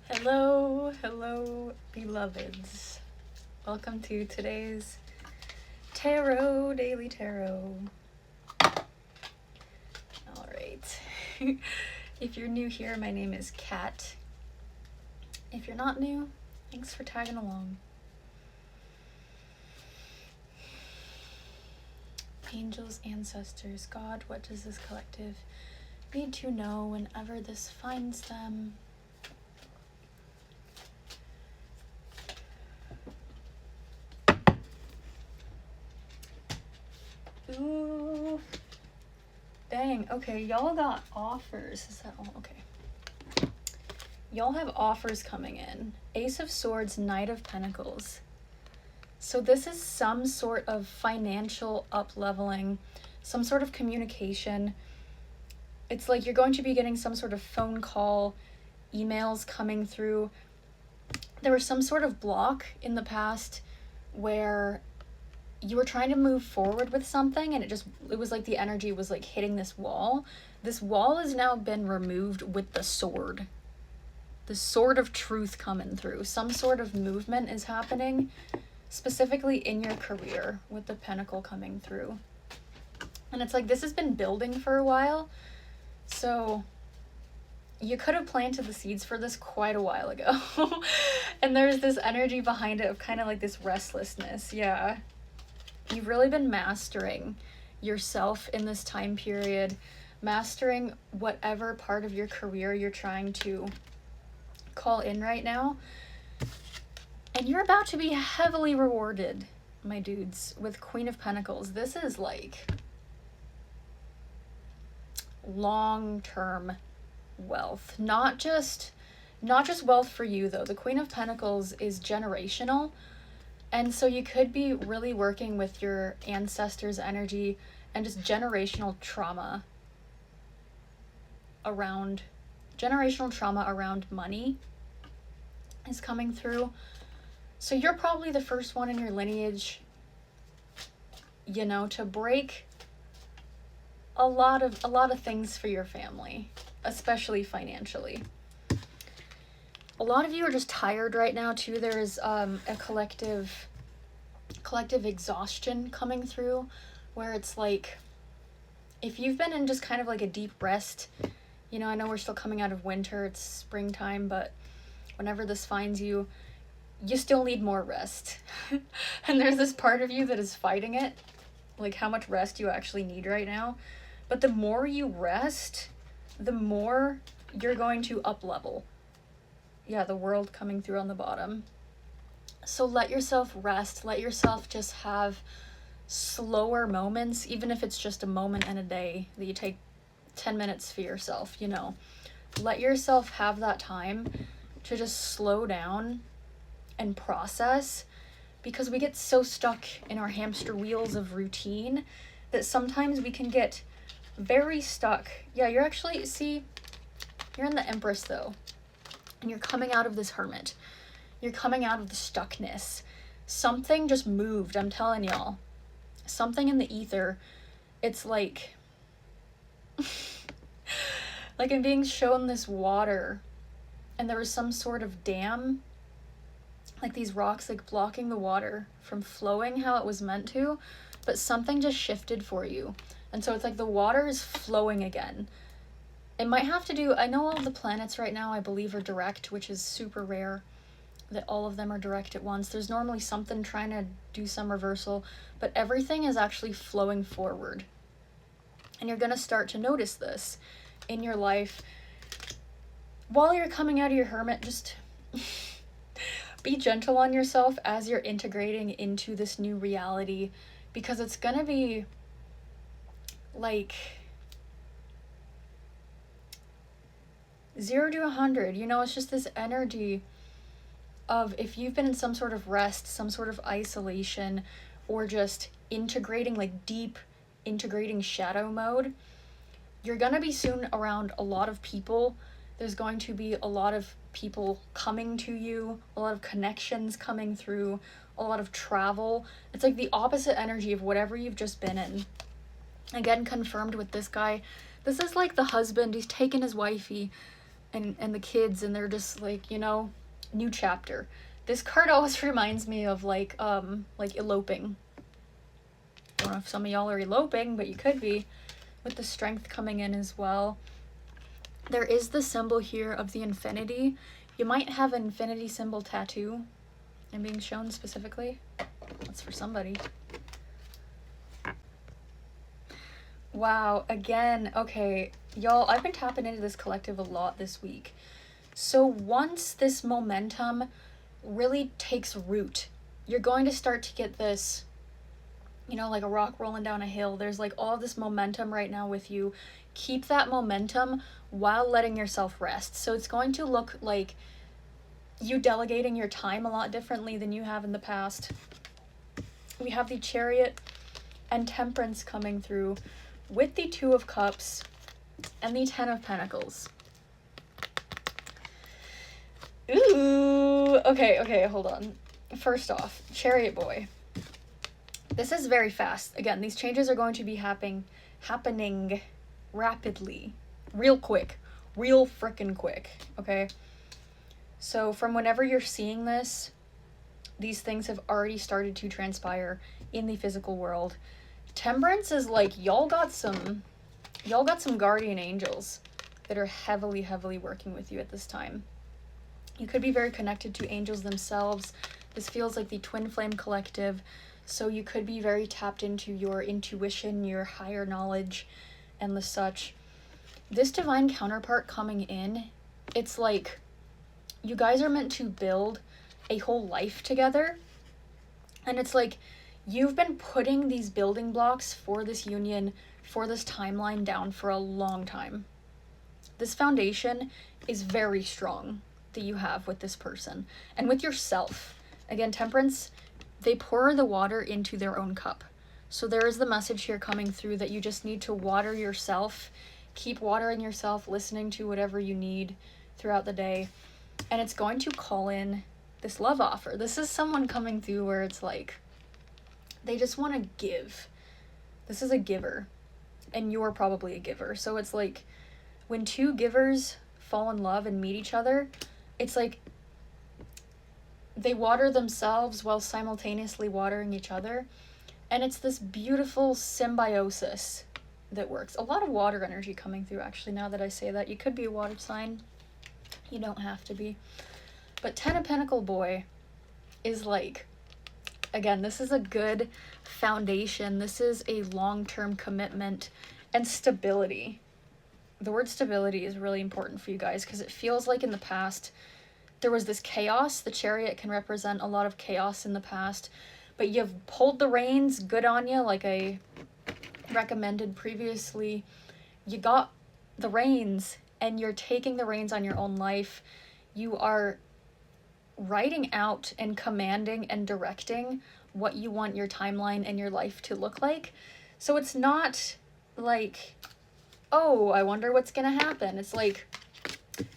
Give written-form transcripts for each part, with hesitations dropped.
Hello, hello, beloveds. Welcome to today's Daily Tarot. All right. If you're new here, my name is Kat. If you're not new, thanks for tagging along. Angels, ancestors, God, what does this collective need to know whenever this finds them? Ooh. Dang, okay, y'all got offers. Is that all? Okay. Y'all have offers coming in. Ace of Swords, Knight of Pentacles. So this is some sort of financial up-leveling, some sort of communication. It's like you're going to be getting some sort of phone call, emails coming through. There was some sort of block in the past where you were trying to move forward with something and it was like the energy was like hitting this wall. This wall has now been removed with the sword. The sword of truth coming through. Some sort of movement is happening, specifically in your career with the pentacle coming through. And it's like this has been building for a while. So you could have planted the seeds for this quite a while ago. And there's this energy behind it of kind of like this restlessness. Yeah. You've really been mastering yourself in this time period, mastering whatever part of your career you're trying to call in right now. And you're about to be heavily rewarded, my dudes, with Queen of Pentacles. This is like long-term wealth. Not just wealth for you though. The Queen of Pentacles is generational. And so you could be really working with your ancestors' energy and just generational trauma around money is coming through. So you're probably the first one in your lineage, you know, to break a lot of things for your family, especially financially. A lot of you are just tired right now too. There's a collective exhaustion coming through where it's like if you've been in just kind of like a deep rest, you know, I know we're still coming out of winter, it's springtime, but whenever this finds you, you still need more rest. And there's this part of you that is fighting it, like how much rest you actually need right now. But the more you rest, the more you're going to up level. Yeah, the world coming through on the bottom. So let yourself rest. Let yourself just have slower moments, even if it's just a moment in a day that you take 10 minutes for yourself, you know. Let yourself have that time to just slow down and process, because we get so stuck in our hamster wheels of routine that sometimes we can get very stuck. Yeah, you're actually, see, you're in the Empress though. And you're coming out of this Hermit. You're coming out of the stuckness. Something just moved, I'm telling y'all. Something in the ether. It's like like I'm being shown this water and there was some sort of dam, like these rocks like blocking the water from flowing how it was meant to, but something just shifted for you. And so it's like the water is flowing again. It might have to do, I know all of the planets right now I believe are direct, which is super rare that all of them are direct at once. There's normally something trying to do some reversal, but everything is actually flowing forward. And you're going to start to notice this in your life. While you're coming out of your Hermit, just be gentle on yourself as you're integrating into this new reality, because it's going to be like 0 to 100, you know, it's just this energy of if you've been in some sort of rest, some sort of isolation, or just integrating, like deep integrating shadow mode, you're gonna be soon around a lot of people. There's going to be a lot of people coming to you, a lot of connections coming through, a lot of travel. It's like the opposite energy of whatever you've just been in. Again, confirmed with this guy. This is like the husband, he's taken his wifey and the kids, and they're just like, you know, new chapter. This card always reminds me of like eloping. Don't know if some of y'all are eloping, but you could be, with the strength coming in as well. There is the symbol here of the infinity. You might have an infinity symbol tattoo. I'm being shown specifically. That's for somebody. Wow, again, okay. Y'all, I've been tapping into this collective a lot this week. So once this momentum really takes root, you're going to start to get this, you know, like a rock rolling down a hill. There's like all this momentum right now with you. Keep that momentum while letting yourself rest. So it's going to look like you delegating your time a lot differently than you have in the past. We have the Chariot and Temperance coming through with the Two of Cups and the Ten of Pentacles. Ooh, okay, hold on. First off, Chariot boy. This is very fast. Again, these changes are going to be happening rapidly, real quick, real frickin' quick, okay? So from whenever you're seeing this, these things have already started to transpire in the physical world. Temperance is like, y'all got some guardian angels that are heavily working with you at this time. You could be very connected to angels themselves. This feels like the twin flame collective. So you could be very tapped into your intuition, your higher knowledge, and the such. This divine counterpart coming in, it's like you guys are meant to build a whole life together. And it's like you've been putting these building blocks for this union, for this timeline down for a long time. This foundation is very strong that you have with this person and with yourself. Again, Temperance, they pour the water into their own cup. So there is the message here coming through that you just need to water yourself, keep watering yourself, listening to whatever you need throughout the day. And it's going to call in this love offer. This is someone coming through where it's like, they just want to give. This is a giver, and you're probably a giver. So it's like when two givers fall in love and meet each other, it's like they water themselves while simultaneously watering each other. And it's this beautiful symbiosis that works. A lot of water energy coming through, actually, now that I say that. You could be a water sign. You don't have to be. But Ten of Pentacle boy is like, again, this is a good foundation. This is a long-term commitment and stability. The word stability is really important for you guys because it feels like in the past there was this chaos. The Chariot can represent a lot of chaos in the past, but you've pulled the reins, good on you, like I recommended previously. You got the reins and you're taking the reins on your own life. You are writing out and commanding and directing what you want your timeline and your life to look like. So it's not like, oh, I wonder what's gonna happen. It's like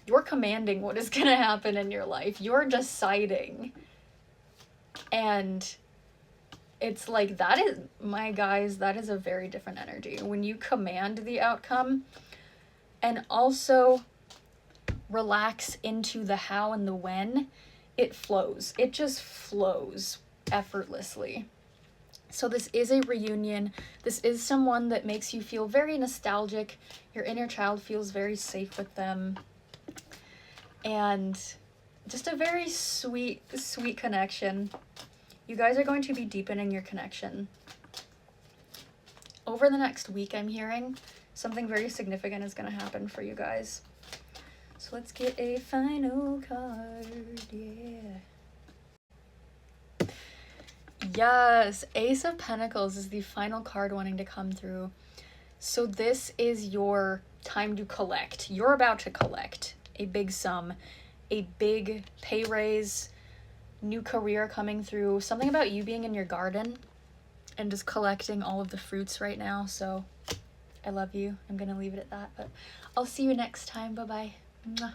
you're commanding what is gonna happen in your life. You're deciding. And it's like, that is, my guys, that is a very different energy. When you command the outcome and also relax into the how and the when, it flows. It just flows effortlessly. So this is a reunion. This is someone that makes you feel very nostalgic. Your inner child feels very safe with them. And just a very sweet connection. You guys are going to be deepening your connection. Over the next week, I'm hearing something very significant is going to happen for you guys. So let's get a final card. Yeah. Yes, Ace of Pentacles is the final card wanting to come through. So this is your time to collect. You're about to collect a big sum, a big pay raise, new career coming through, something about you being in your garden and just collecting all of the fruits right now. So I love you. I'm going to leave it at that, but I'll see you next time. Bye-bye. Mwah.